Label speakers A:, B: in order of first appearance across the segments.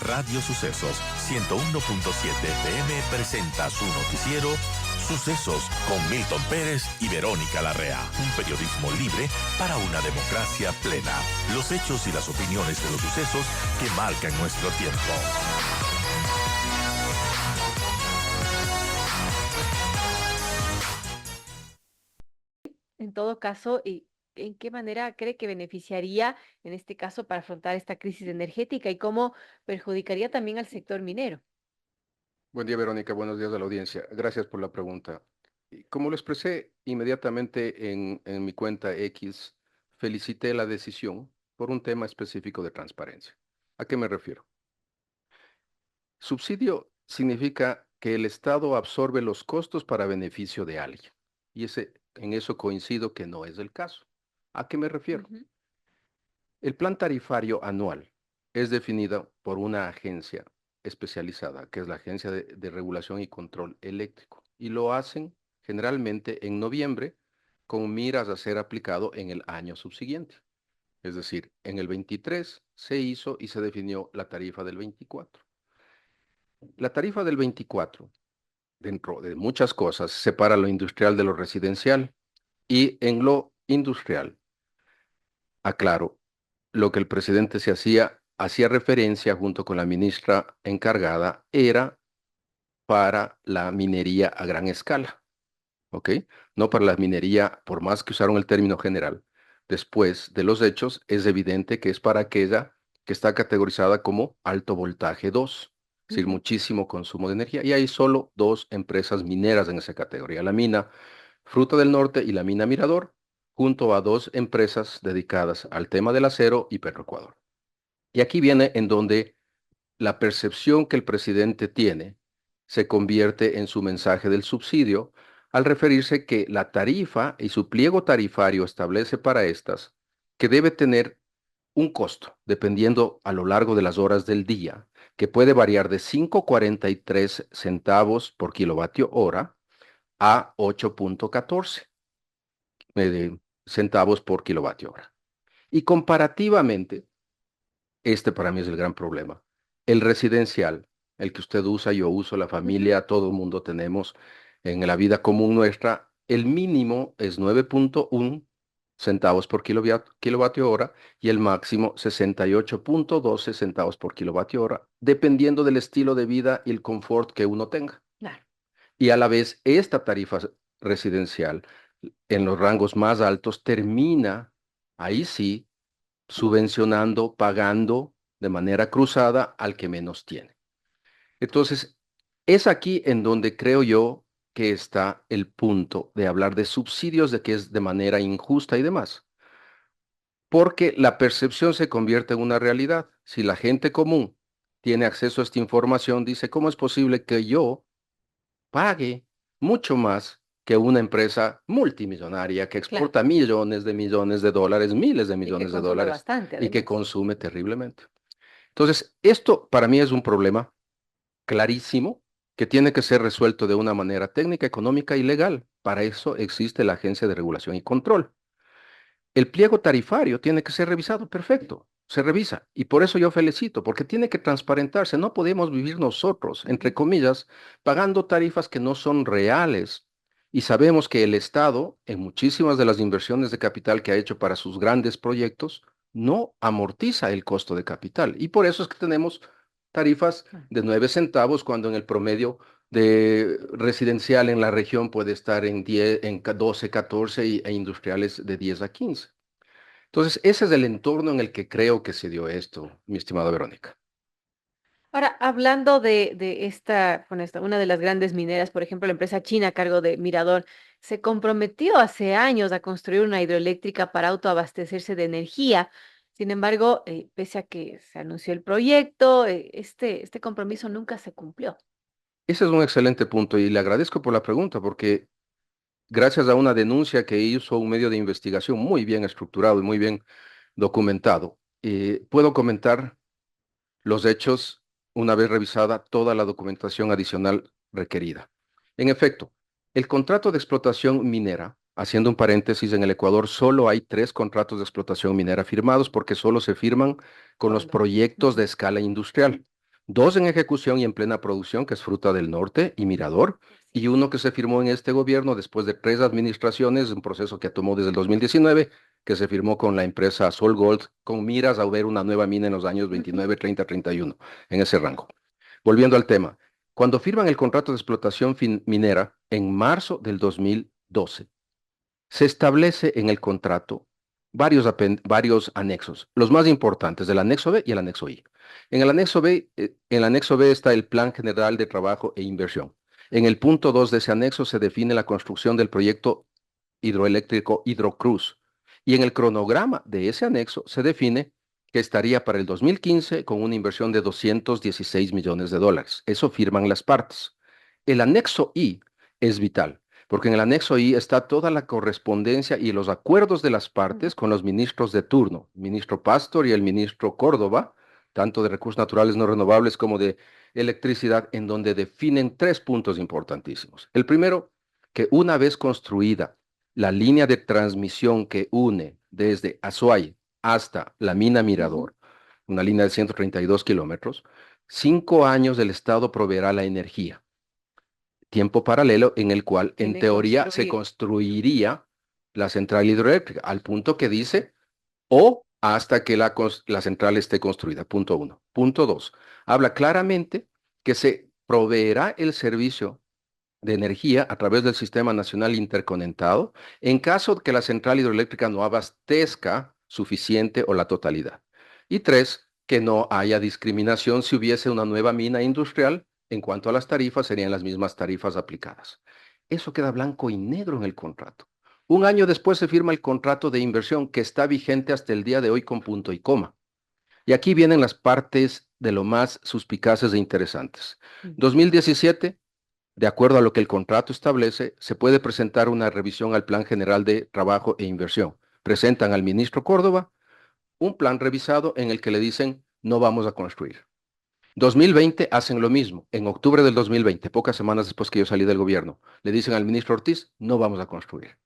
A: Radio Sucesos 101.7 FM presenta su noticiero Sucesos con Milton Pérez y Verónica Larrea. Un periodismo libre para una democracia plena. Los hechos y las opiniones de los sucesos que marcan nuestro tiempo.
B: En todo caso, ¿en qué manera cree que beneficiaría, en este caso, para afrontar esta crisis energética y cómo perjudicaría también al sector minero?
C: Buen día, Verónica. Buenos días a la audiencia. Gracias por la pregunta. Y como lo expresé inmediatamente en mi cuenta X, felicité la decisión por un tema específico de transparencia. ¿A qué me refiero? Subsidio significa que el Estado absorbe los costos para beneficio de alguien. Y en eso coincido que no es el caso. ¿A qué me refiero?
B: Ujú.
C: El plan tarifario anual es definido por una agencia especializada, que es la Agencia de Regulación y Control Eléctrico, y lo hacen generalmente en noviembre con miras a ser aplicado en el año subsiguiente. Es decir, en el 23 se hizo y se definió la tarifa del 24. La tarifa del 24, dentro de muchas cosas, separa lo industrial de lo residencial y en lo industrial, aclaro, lo que el presidente hacía referencia junto con la ministra encargada era para la minería a gran escala, ¿ok? No para la minería, por más que usaron el término general. Después de los hechos, es evidente que es para aquella que está categorizada como alto voltaje 2, es decir,
B: Ujú.
C: muchísimo consumo de energía. Y hay solo dos empresas mineras en esa categoría, la mina Fruta del Norte y la mina Mirador, junto a dos empresas dedicadas al tema del acero y Petroecuador. Y aquí viene en donde la percepción que el presidente tiene se convierte en su mensaje del subsidio al referirse que la tarifa y su pliego tarifario establece para estas que debe tener un costo, dependiendo a lo largo de las horas del día, que puede variar de 5,43 centavos por kilovatio hora a 8,14 centavos por kilovatio hora. Y comparativamente, este para mí es el gran problema. El residencial, el que usted usa, yo uso, la
B: Ujú.
C: familia, todo el mundo tenemos en la vida común nuestra, el mínimo es 9,1 centavos por kilovatio hora y el máximo 68,12 centavos por kilovatio hora, dependiendo del estilo de vida y el confort que uno tenga.
B: Claro.
C: Y a la vez, esta tarifa residencial en los rangos más altos termina, ahí sí, subvencionando, pagando de manera cruzada al que menos tiene. Entonces, es aquí en donde creo yo que está el punto de hablar de subsidios, de que es de manera injusta y demás, porque la percepción se convierte en una realidad. Si la gente común tiene acceso a esta información, dice, ¿cómo es posible que yo pague mucho más que una empresa multimillonaria que
B: Claro.
C: exporta millones de dólares, miles de
B: Y que
C: millones de
B: consume
C: dólares
B: bastante,
C: y que
B: además.
C: consume terriblemente? Entonces, esto para mí es un problema clarísimo que tiene que ser resuelto de una manera técnica, económica y legal. Para eso existe la Agencia de Regulación y Control. El pliego tarifario tiene que ser revisado, perfecto, se revisa. Y por eso yo felicito, porque tiene que transparentarse. No podemos vivir nosotros, entre
B: Ujú.
C: comillas, pagando tarifas que no son reales. Y sabemos que el Estado, en muchísimas de las inversiones de capital que ha hecho para sus grandes proyectos, no amortiza el costo de capital. Y por eso es que tenemos tarifas
B: Ah.
C: de 9 centavos cuando en el promedio de residencial en la región puede estar en 10, en 12, 14 e industriales de 10 a 15. Entonces, ese es el entorno en el que creo que se dio esto, mi estimada Verónica.
B: Ahora, hablando de esta, bueno, una de las grandes mineras, por ejemplo, la empresa china a cargo de Mirador, se comprometió hace años a construir una hidroeléctrica para autoabastecerse de energía. Sin embargo, pese a que se anunció el proyecto, este compromiso nunca se cumplió.
C: Ese es un excelente punto y le agradezco por la pregunta porque gracias a una denuncia que hizo un medio de investigación muy bien estructurado y muy bien documentado, puedo comentar los hechos una vez revisada toda la documentación adicional requerida. En efecto, el contrato de explotación minera, haciendo un paréntesis, en el Ecuador solo hay 3 contratos de explotación minera firmados porque solo se firman con los
B: Cuando.
C: proyectos de
B: Ujú.
C: escala industrial. 2 en ejecución y en plena producción, que es Fruta del Norte y Mirador, y uno que se firmó en este gobierno después de 3 administraciones, un proceso que tomó desde el 2019, que se firmó con la empresa Sol Gold, con miras a ver una nueva mina en los años 29, 30, 31, en ese rango. Volviendo al tema, cuando firman el contrato de explotación minera en marzo del 2012, se establece en el contrato varios anexos, los más importantes, el anexo B y el anexo I. En el anexo B está el Plan General de Trabajo e Inversión. En el punto 2 de ese anexo se define la construcción del proyecto hidroeléctrico Hidrocruz. Y en el cronograma de ese anexo se define que estaría para el 2015 con una inversión de 216 millones de dólares. Eso firman las partes. El anexo I es vital, porque en el anexo I está toda la correspondencia y los acuerdos de las partes con los ministros de turno, el ministro Pastor y el ministro Córdoba, tanto de recursos naturales no renovables como de electricidad, en donde definen 3 puntos importantísimos. El primero, que una vez construida la línea de transmisión que une desde Azuay hasta la mina Mirador, una línea de 132 kilómetros, 5 años el Estado proveerá la energía. Tiempo paralelo en el cual, en teoría, se construiría la central hidroeléctrica, al punto que dice, o hasta que la central esté construida. Punto 1. Punto 2. Habla claramente que se proveerá el servicio de energía a través del Sistema Nacional Interconectado en caso de que la central hidroeléctrica no abastezca suficiente o la totalidad. Y 3, que no haya discriminación si hubiese una nueva mina industrial. En cuanto a las tarifas, serían las mismas tarifas aplicadas. Eso queda blanco y negro en el contrato. Un año después se firma el contrato de inversión que está vigente hasta el día de hoy con punto y coma. Y aquí vienen las partes de lo más suspicaces e interesantes. 2017, de acuerdo a lo que el contrato establece, se puede presentar una revisión al Plan General de Trabajo e Inversión. Presentan al ministro Córdoba un plan revisado en el que le dicen, no vamos a construir. 2020 hacen lo mismo. En octubre del 2020, pocas semanas después que yo salí del gobierno, le dicen al ministro Ortiz, no vamos a construir.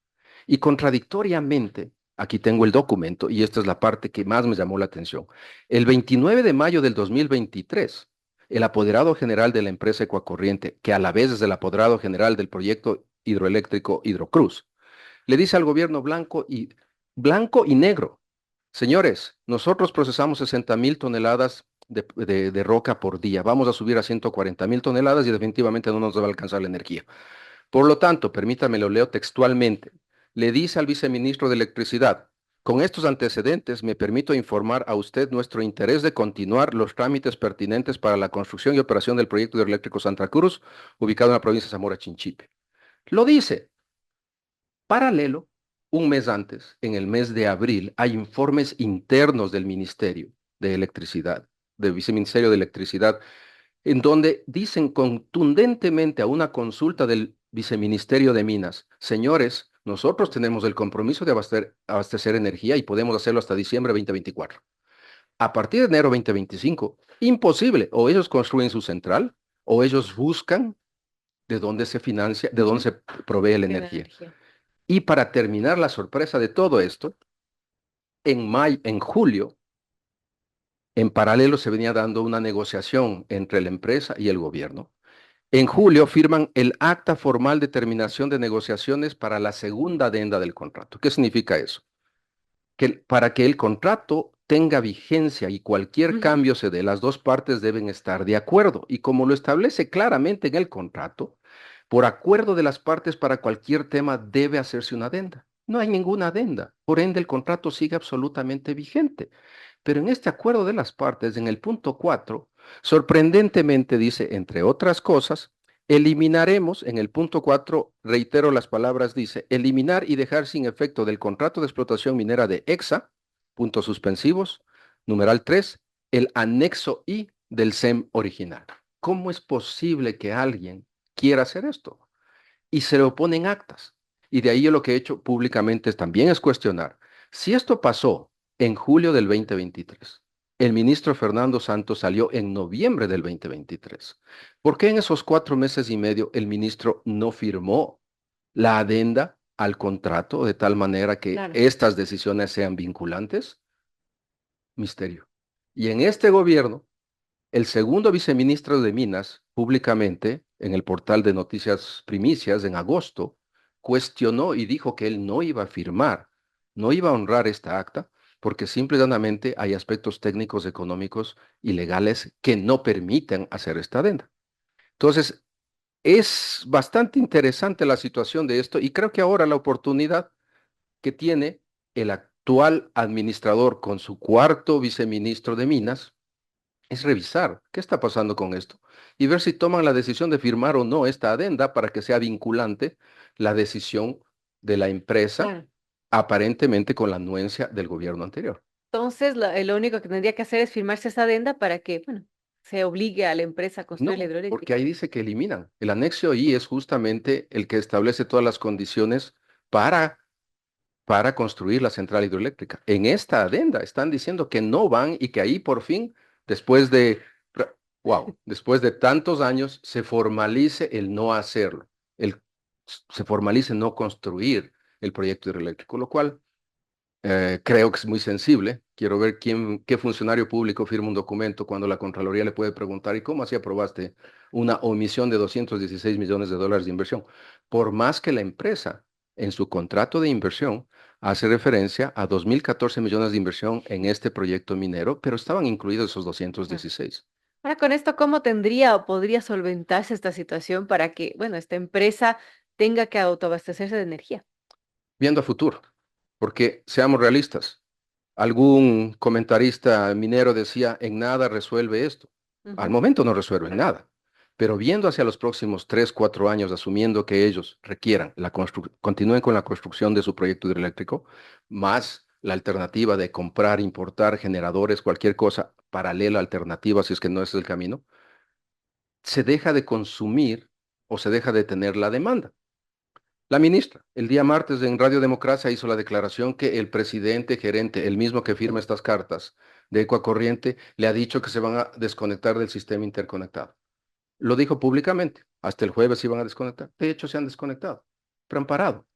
C: Y contradictoriamente, aquí tengo el documento y esta es la parte que más me llamó la atención. El 29 de mayo del 2023, el apoderado general de la empresa Ecuacorriente, que a la vez es el apoderado general del proyecto hidroeléctrico Hidrocruz, le dice al gobierno blanco y negro, señores, nosotros procesamos 60,000 toneladas de roca por día, vamos a subir a 140,000 toneladas y definitivamente no nos va a alcanzar la energía. Por lo tanto, permítame, lo leo textualmente, le dice al viceministro de Electricidad, con estos antecedentes me permito informar a usted nuestro interés de continuar los trámites pertinentes para la construcción y operación del proyecto hidroeléctrico Santa Cruz, ubicado en la provincia de Zamora Chinchipe. Lo dice. Paralelo, un mes antes, en el mes de abril, hay informes internos del Ministerio de Electricidad, del Viceministerio de Electricidad, en donde dicen contundentemente a una consulta del Viceministerio de Minas, señores, nosotros tenemos el compromiso de abastecer energía y podemos hacerlo hasta diciembre 2024. A partir de enero 2025, imposible, o ellos construyen su central, o ellos buscan de dónde se financia, de dónde se provee la energía. Y para terminar la sorpresa de todo esto, en julio, en paralelo se venía dando una negociación entre la empresa y el gobierno. En julio firman el acta formal de terminación de negociaciones para la segunda adenda del contrato. ¿Qué significa eso? Que para que el contrato tenga vigencia y cualquier cambio se dé, las dos partes deben estar de acuerdo. Y como lo establece claramente en el contrato, por acuerdo de las partes para cualquier tema debe hacerse una adenda. No hay ninguna adenda. Por ende, el contrato sigue absolutamente vigente. Pero en este acuerdo de las partes, en el punto 4, sorprendentemente dice, entre otras cosas, eliminaremos, en el punto 4, reitero las palabras, dice, eliminar y dejar sin efecto del contrato de explotación minera de EXA, puntos suspensivos, numeral 3, el anexo I del SEM original. ¿Cómo es posible que alguien quiera hacer esto? Y se le oponen actas. Y de ahí yo lo que he hecho públicamente también es cuestionar. Si esto pasó en julio del 2023, el ministro Fernando Santos salió en noviembre del 2023. ¿Por qué en esos 4 meses y medio el ministro no firmó la adenda al contrato de tal manera que estas decisiones sean vinculantes? Misterio. Y en este gobierno, El segundo viceministro de Minas, públicamente, en el portal de Noticias Primicias, en agosto, cuestionó y dijo que él no iba a firmar, no iba a honrar esta acta, porque simple y llanamente hay aspectos técnicos, económicos y legales que no permiten hacer esta adenda. Entonces, es bastante interesante la situación de esto y creo que ahora la oportunidad que tiene el actual administrador con su cuarto viceministro de Minas es revisar qué está pasando con esto y ver si toman la decisión de firmar o no esta adenda para que sea vinculante la decisión de la empresa,
B: Claro.
C: aparentemente con la anuencia del gobierno anterior.
B: Entonces, lo único que tendría que hacer es firmarse esa adenda para que, bueno, se obligue a la empresa a construir la
C: No, porque
B: hidroeléctrica.
C: ahí dice que eliminan. El anexo I es justamente el que establece todas las condiciones para, para construir la central hidroeléctrica. En esta adenda están diciendo que no van y que ahí por fin, después de, después de tantos años, se formalice el no hacerlo, el, se formalice no construir el proyecto hidroeléctrico, lo cual creo que es muy sensible. Quiero ver qué funcionario público firma un documento cuando la Contraloría le puede preguntar, ¿y cómo así aprobaste una omisión de 216 millones de dólares de inversión? Por más que la empresa en su contrato de inversión hace referencia a 2.014 millones de inversión en este proyecto minero, pero estaban incluidos esos
B: Claro.
C: 216.
B: Ahora, con esto, ¿cómo tendría o podría solventarse esta situación para que, bueno, esta empresa tenga que autoabastecerse de energía?
C: Viendo a futuro, porque seamos realistas. Algún comentarista minero decía, en nada resuelve esto. Al
B: Ujú.
C: momento no resuelve nada, pero viendo hacia los próximos 3, 4 años, asumiendo que ellos requieran, continúen con la construcción de su proyecto hidroeléctrico, más la alternativa de comprar, importar generadores, cualquier cosa paralela, alternativa, si es que no es el camino, se deja de consumir o se deja de tener la demanda. La ministra, el día martes en Radio Democracia hizo la declaración que el presidente gerente, el mismo que firma estas cartas de Ecuacorriente, le ha dicho que se van a desconectar del sistema interconectado. Lo dijo públicamente. Hasta el jueves se iban a desconectar. De hecho, se han desconectado, pero han parado.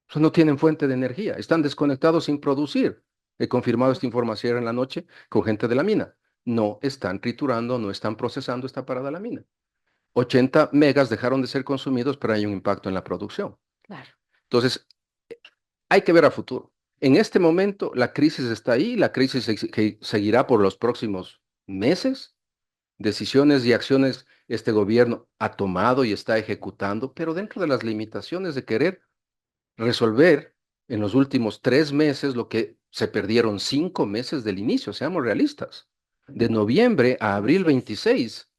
C: O sea, no tienen fuente de energía. Están desconectados sin producir. He confirmado esta información en la noche con gente de la mina. No están triturando, no están procesando, está parada la mina. 80 megas dejaron de ser consumidos, pero hay un impacto en la producción.
B: Claro.
C: Entonces, hay que ver a futuro. En este momento, la crisis está ahí, la crisis que seguirá por los próximos meses. Decisiones y acciones este gobierno ha tomado y está ejecutando, pero dentro de las limitaciones de querer resolver en los últimos 3 meses lo que se perdieron 5 meses del inicio, seamos realistas. De noviembre a abril
B: Así es.
C: 26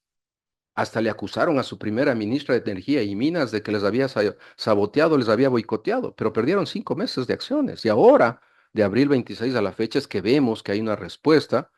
C: hasta le acusaron a su primera ministra de Energía y Minas de que les había saboteado, les había boicoteado, pero perdieron 5 meses de acciones. Y ahora, de abril 26 a la fecha, es que vemos que hay una respuesta,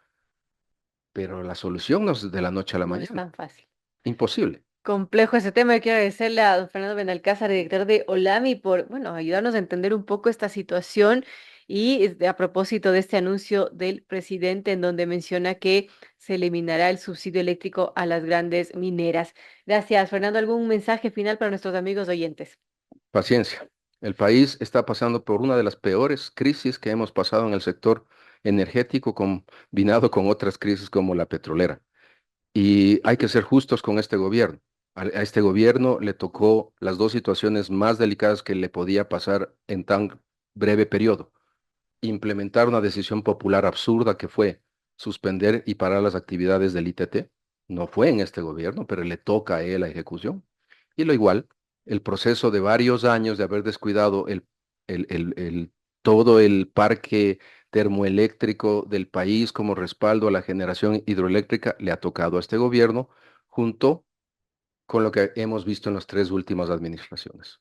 C: pero la solución no es de la noche a la
B: No es
C: mañana.
B: tan fácil.
C: Imposible.
B: Complejo ese tema. Yo quiero agradecerle a don Fernando Benalcázar, director de Olami, por, bueno, ayudarnos a entender un poco esta situación y a propósito de este anuncio del presidente en donde menciona que se eliminará el subsidio eléctrico a las grandes mineras. Gracias, Fernando. ¿Algún mensaje final para nuestros amigos oyentes?
C: Paciencia. El país está pasando por una de las peores crisis que hemos pasado en el sector energético, combinado con otras crisis como la petrolera. Y hay que ser justos con este gobierno. A este gobierno le tocó las dos situaciones más delicadas que le podía pasar en tan breve periodo. Implementar una decisión popular absurda que fue suspender y parar las actividades del ITT. No fue en este gobierno, pero le toca a él la ejecución. Y lo igual, el proceso de varios años de haber descuidado todo el parque termoeléctrico del país como respaldo a la generación hidroeléctrica le ha tocado a este gobierno, junto con lo que hemos visto en las 3 últimas administraciones.